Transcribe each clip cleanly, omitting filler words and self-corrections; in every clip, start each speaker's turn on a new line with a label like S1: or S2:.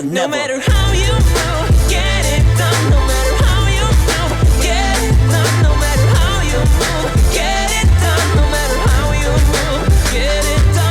S1: Never.
S2: No matter how you move, get it done. No matter how you move, get it done. No matter how you move, get it done. No matter how you move, get it done.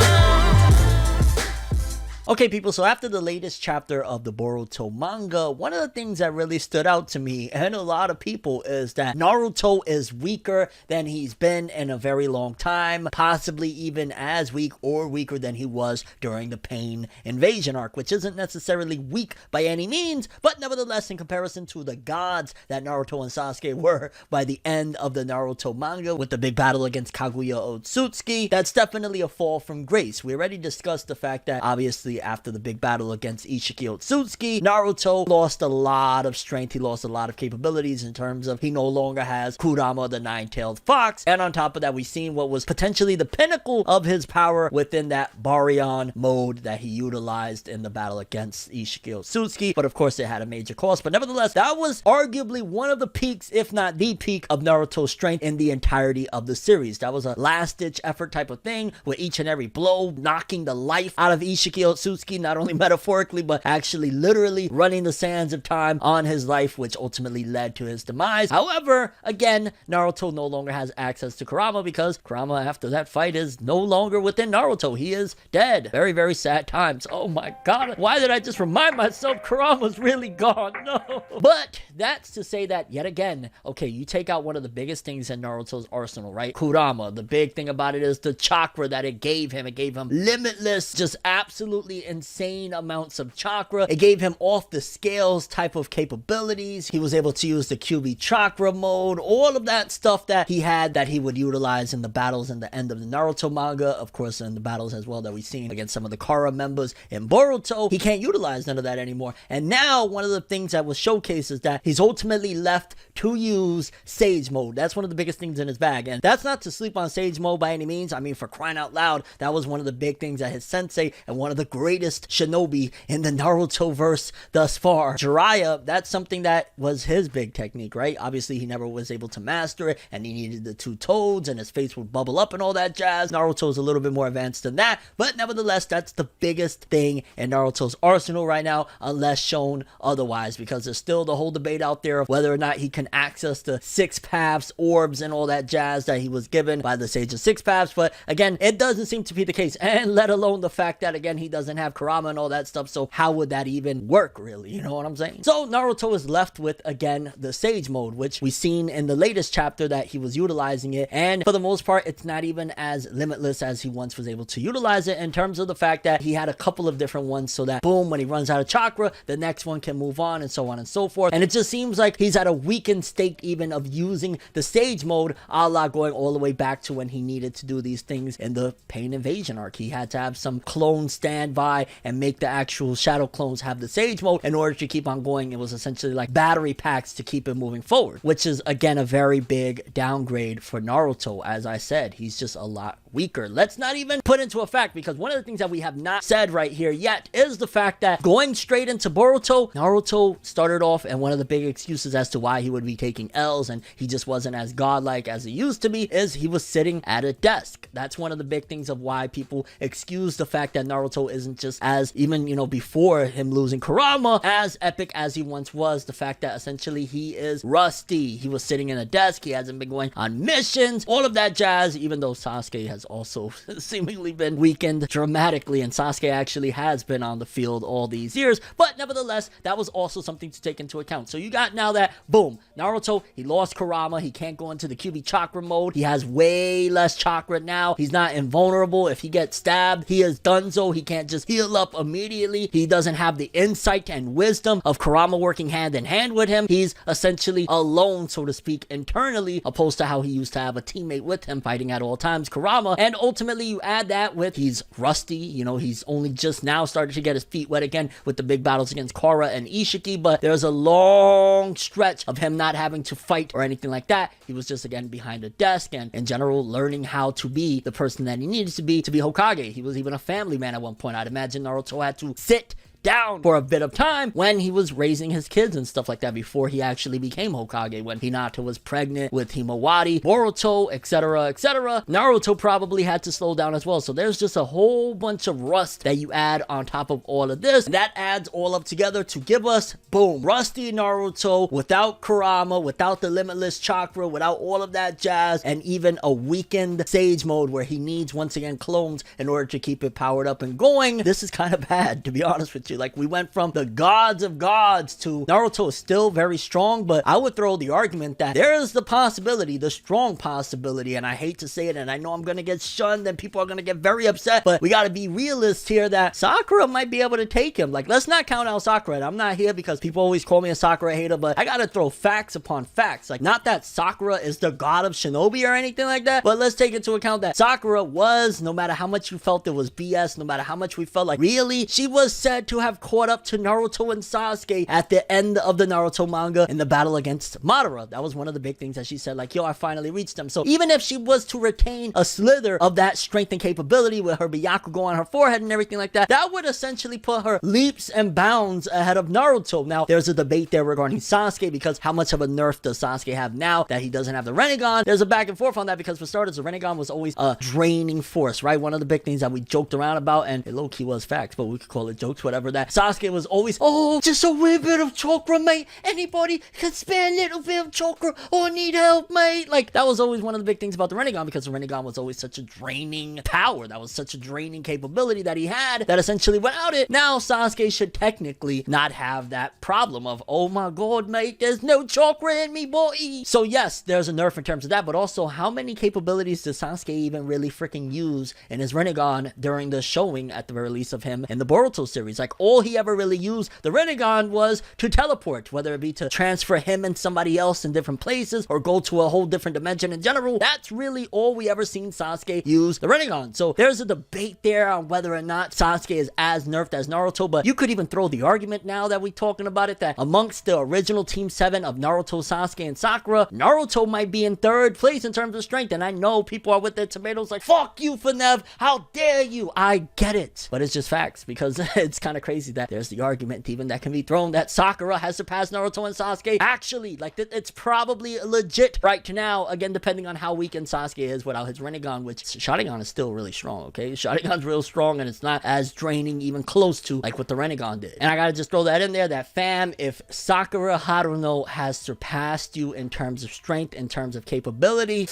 S1: Okay, people, so after the latest chapter of the Boruto manga, one of the things that really stood out to me and a lot of people is that Naruto is weaker than he's been in a very long time, possibly even as weak or weaker than he was during the Pain Invasion arc, which isn't necessarily weak by any means, but nevertheless, in comparison to the gods that Naruto and Sasuke were by the end of the Naruto manga with the big battle against Kaguya Otsutsuki, that's definitely a fall from grace. We already discussed the fact that obviously after the big battle against Ishiki Otsutsuki, Naruto lost a lot of strength, he lost a lot of capabilities in terms of he no longer has Kurama the nine-tailed fox, and on top of that we've seen what was potentially the pinnacle of his power within that Baryon mode that he utilized in the battle against Ishiki Otsutsuki, but of course it had a major cost, but nevertheless that was arguably one of the peaks, if not the peak, of Naruto's strength in the entirety of the series. That was a last-ditch effort type of thing, with each and every blow knocking the life out of Ishiki Otsutsuki, not only metaphorically but actually literally running the sands of time on his life, which ultimately led to his demise. However, again, Naruto no longer has access to Kurama because Kurama after that fight is no longer within Naruto. He is dead. Very, very sad times. Oh my god, why did I just remind myself Kurama's really gone? No. But that's to say that yet again, okay, you take out one of the biggest things in Naruto's arsenal, right? Kurama. The big thing about it is the chakra that it gave him. It gave him limitless, just absolutely insane amounts of chakra. It gave him off the scales type of capabilities. He was able to use the QB chakra mode, all of that stuff that he had that he would utilize in the battles in the end of the Naruto manga, of course in the battles as well that we've seen against some of the Kara members in Boruto. He can't utilize none of that anymore, and now one of the things that was showcased is that he's ultimately left to use Sage mode. That's one of the biggest things in his bag, and that's not to sleep on Sage mode by any means. I mean, for crying out loud, that was one of the big things that his sensei and one of the greatest shinobi in the Naruto verse thus far, Jiraiya, that's something that was his big technique, right? Obviously he never was able to master it, and he needed the two toads and his face would bubble up and all that jazz. Naruto's a little bit more advanced than that, but nevertheless that's the biggest thing in Naruto's arsenal right now, unless shown otherwise, because there's still the whole debate out there of whether or not he can access the six paths, orbs, and all that jazz that he was given by the Sage of Six Paths. But again, it doesn't seem to be the case, and let alone the fact that again he doesn't have Kurama and all that stuff, so how would that even work really, you know what I'm saying? So Naruto is left with again the Sage mode, which we've seen in the latest chapter that he was utilizing it, and for the most part it's not even as limitless as he once was able to utilize it, in terms of the fact that he had a couple of different ones, so that boom, when he runs out of chakra the next one can move on and so on and so forth, and it just seems like he's at a weakened state even of using the Sage mode, a la going all the way back to when he needed to do these things in the Pain Invasion arc. He had to have some clones stand by and make the actual shadow clones have the Sage mode in order to keep on going. It was essentially like battery packs to keep it moving forward, which is again a very big downgrade for Naruto. As I said, he's just a lot weaker. Let's not even put into a fact, because one of the things that we have not said right here yet is the fact that going straight into Boruto, Naruto started off, and one of the big excuses as to why he would be taking L's and he just wasn't as godlike as he used to be is he was sitting at a desk. That's one of the big things of why people excuse the fact that Naruto isn't just as, even, you know, before him losing Kurama, as epic as he once was. The fact that essentially he is rusty. He was sitting in a desk, he hasn't been going on missions, all of that jazz, even though Sasuke has also seemingly been weakened dramatically, and Sasuke actually has been on the field all these years, but nevertheless that was also something to take into account. So you got now that boom, Naruto, he lost Kurama, he can't go into the QB chakra mode, he has way less chakra now, he's not invulnerable. If he gets stabbed, he is donezo. He can't just heal up immediately. He doesn't have the insight and wisdom of Kurama working hand in hand with him. He's essentially alone, so to speak, internally, opposed to how he used to have a teammate with him fighting at all times, Kurama. And ultimately you add that with he's rusty, you know, he's only just now started to get his feet wet again with the big battles against Kara and Ishiki, but there's a long stretch of him not having to fight or anything like that. He was just again behind a desk and in general learning how to be the person that he needed to be Hokage. He was even a family man at one point. I'd imagine Naruto had to sit down for a bit of time when he was raising his kids and stuff like that before he actually became Hokage, when Hinata was pregnant with Himawari, Boruto, etc., etc. Naruto probably had to slow down as well. So there's just a whole bunch of rust that you add on top of all of this. That adds all up together to give us, boom, rusty Naruto without Kurama, without the limitless chakra, without all of that jazz, and even a weakened Sage mode where he needs, once again, clones in order to keep it powered up and going. This is kind of bad, to be honest with you. Like, we went from the gods of gods to Naruto is still very strong, but I would throw the argument that there is the possibility, the strong possibility, and I hate to say it, and I know I'm gonna get shunned and people are gonna get very upset, but we gotta be realists here that Sakura might be able to take him. Like, let's not count out Sakura. And I'm not here because people always call me a Sakura hater, but I gotta throw facts upon facts. Like, not that Sakura is the god of shinobi or anything like that, but let's take into account that Sakura was, no matter how much you felt it was BS, no matter how much we felt like, really, she was said to have caught up to Naruto and Sasuke at the end of the Naruto manga in the battle against Madara. That was one of the big things that she said, like, yo, I finally reached them. So even if she was to retain a slither of that strength and capability with her Byakugo on her forehead and everything like that, that would essentially put her leaps and bounds ahead of Naruto. Now, there's a debate there regarding Sasuke, because how much of a nerf does Sasuke have now that he doesn't have the Rinnegan? There's a back and forth on that, because for starters, the Rinnegan was always a draining force, right? One of the big things that we joked around about, and it low-key was facts, but we could call it jokes, whatever, that Sasuke was always, oh, just a wee bit of chakra, mate. Anybody can spare a little bit of chakra or need help, mate. Like, that was always one of the big things about the Rinnegan, because the Rinnegan was always such a draining power. That was such a draining capability that he had that essentially without it, now Sasuke should technically not have that problem of, oh my god, mate, there's no chakra in me, boy. So yes, there's a nerf in terms of that, but also how many capabilities does Sasuke even really freaking use in his Rinnegan during the showing, at the very least, of him in the Boruto series? Like, all he ever really used the Rinnegan was to teleport, whether it be to transfer him and somebody else in different places or go to a whole different dimension in general. That's really all we ever seen Sasuke use the Rinnegan. So there's a debate there on whether or not Sasuke is as nerfed as Naruto, but you could even throw the argument, now that we're talking about it, that amongst the original Team 7 of Naruto, Sasuke, and Sakura, Naruto might be in third place in terms of strength. And I know people are with their tomatoes like, fuck you, Fornev, how dare you? I get it, but it's just facts, because it's kind of crazy that there's the argument even that can be thrown that Sakura has surpassed Naruto and Sasuke. Actually, like, it's probably legit right now, again, depending on how weakened Sasuke is without his Rinnegan, which Sharingan is still really strong, okay? Sharingan's real strong, and it's not as draining, even close to like what the Rinnegan did. And I gotta just throw that in there, that fam, if Sakura Haruno has surpassed you in terms of strength, in terms of capability,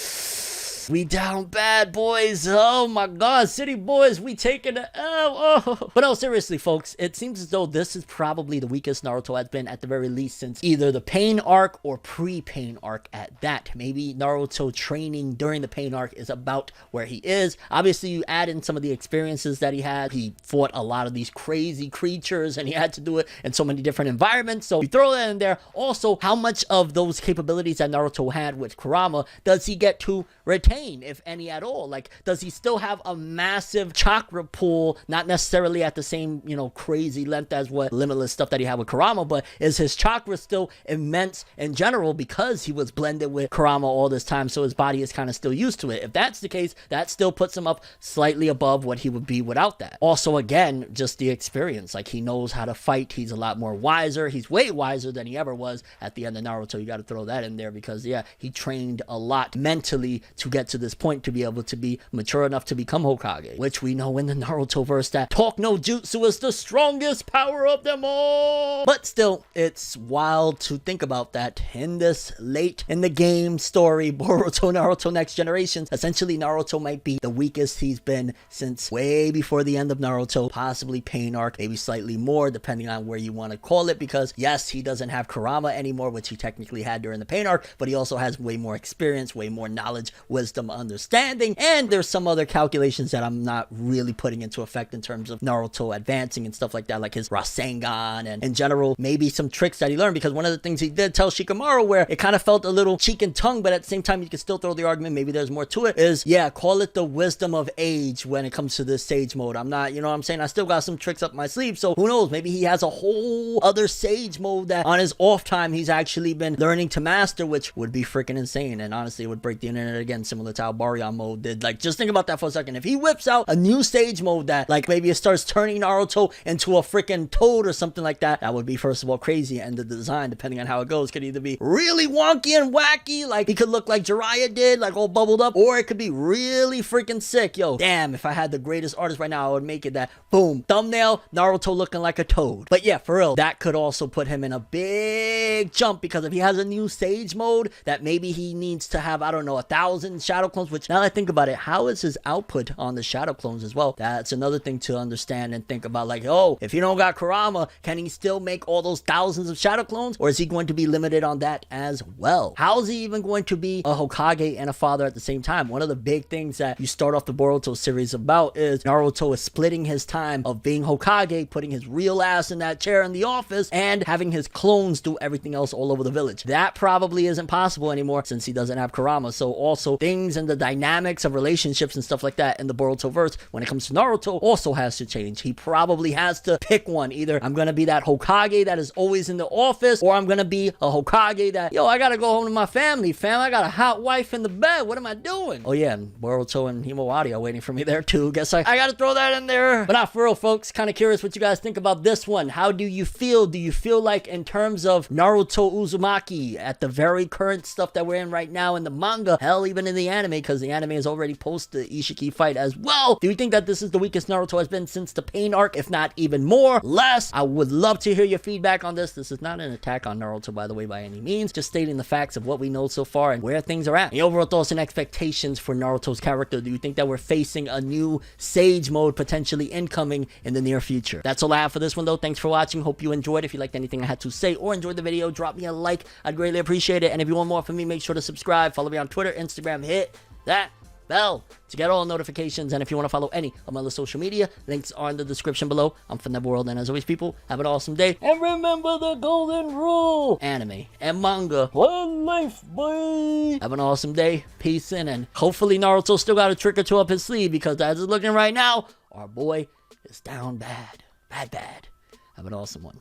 S1: we down bad, boys. Oh my god, city boys, we taking it. Oh. But no, seriously, folks, it seems as though this is probably the weakest Naruto has been, at the very least, since either the Pain arc or pre-Pain arc at that. Maybe Naruto training during the Pain arc is about where he is. Obviously, you add in some of the experiences that he had. He fought a lot of these crazy creatures, and he had to do it in so many different environments. So you throw that in there. Also, how much of those capabilities that Naruto had with Kurama does he get to retain, if any at all? Like, does he still have a massive chakra pool, not necessarily at the same, crazy length as what limitless stuff that he had with Kurama, but is his chakra still immense in general because he was blended with Kurama all this time, so his body is kind of still used to it? If that's the case, that still puts him up slightly above what he would be without that. Also, again, just the experience. Like, he knows how to fight. He's a lot more wiser. He's way wiser than he ever was at the end of Naruto. You got to throw that in there, because yeah, he trained a lot mentally to get to this point, to be able to be mature enough to become Hokage, which we know in the Naruto verse that talk no jutsu is the strongest power of them all. But still, it's wild to think about that in this late in the game story, Boruto Naruto Next Generations, essentially Naruto might be the weakest he's been since way before the end of Naruto, possibly Pain arc, maybe slightly more depending on where you want to call it, because yes, he doesn't have Kurama anymore, which he technically had during the Pain arc, but he also has way more experience, way more knowledge, wisdom, understanding, and there's some other calculations that I'm not really putting into effect in terms of Naruto advancing and stuff like that, like his Rasengan, and in general, maybe some tricks that he learned, because one of the things he did tell Shikamaru, where it kind of felt a little cheek and tongue, but at the same time, you can still throw the argument, maybe there's more to it, is, yeah, call it the wisdom of age when it comes to this Sage mode. I'm not, you know what I'm saying? I still got some tricks up my sleeve, so who knows? Maybe he has a whole other Sage mode that on his off time, he's actually been learning to master, which would be freaking insane, and honestly, it would break the internet again again, similar to how Baryon mode did. Like, just think about that for a second. If he whips out a new stage mode that, like, maybe it starts turning Naruto into a freaking toad or something like that, that would be, first of all, crazy. And the design, depending on how it goes, could either be really wonky and wacky, like he could look like Jiraiya did, like all bubbled up, or it could be really freaking sick. Yo, damn, if I had the greatest artist right now, I would make it that, boom, thumbnail, Naruto looking like a toad. But yeah, for real, that could also put him in a big jump, because if he has a new stage mode that maybe he needs to have, I don't know, 1,000 shadow clones, which now that I think about it, how is his output on the shadow clones as well? That's another thing to understand and think about. Like, oh, if you don't got Kurama, can he still make all those thousands of shadow clones, or is he going to be limited on that as well? How is he even going to be a Hokage and a father at the same time? One of the big things that you start off the Boruto series about is Naruto is splitting his time of being Hokage, putting his real ass in that chair in the office, and having his clones do everything else all over the village. That probably isn't possible anymore since he doesn't have Kurama. So also things and the dynamics of relationships and stuff like that in the Boruto verse, when it comes to Naruto, also has to change. He probably has to pick one. Either I'm gonna be that Hokage that is always in the office, or I'm gonna be a Hokage that, yo, I gotta go home to my family, fam. I got a hot wife in the bed. What am I doing? Oh yeah, and Boruto and Himawari are waiting for me there too. Guess I gotta throw that in there. But not for real, folks. Kind of curious what you guys think about this one. How do you feel? Do you feel like, in terms of Naruto Uzumaki, at the very current stuff that we're in right now in the manga, hell, even in the anime, because the anime is already post the Ishiki fight as well, do you think that this is the weakest Naruto has been since the Pain arc, if not even more, less? I would love to hear your feedback on this. This is not an attack on Naruto, by the way, by any means, just stating the facts of what we know so far and where things are at. The overall thoughts and expectations for Naruto's character. Do you think that we're facing a new Sage mode potentially incoming in the near future? That's all I have for this one, though. Thanks for watching. Hope you enjoyed. If you liked anything I had to say or enjoyed the video, drop me a like. I'd greatly appreciate it. And if you want more from me, make sure to subscribe. Follow me on Twitter, Instagram. Hit that bell to get all notifications. And if you want to follow any of my other social media, links are in the description below. I'm ForneverWorld, and as always, people, have an awesome day. And remember the golden rule: anime and manga, one life, boy. Have an awesome day. Peace in, and hopefully Naruto still got a trick or two up his sleeve, because as it's looking right now, our boy is down bad. Bad. Have an awesome one.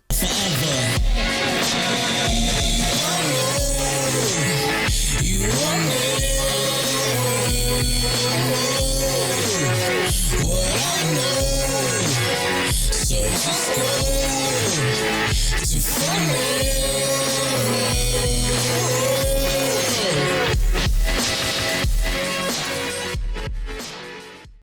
S3: You are what I know, so just go to find me.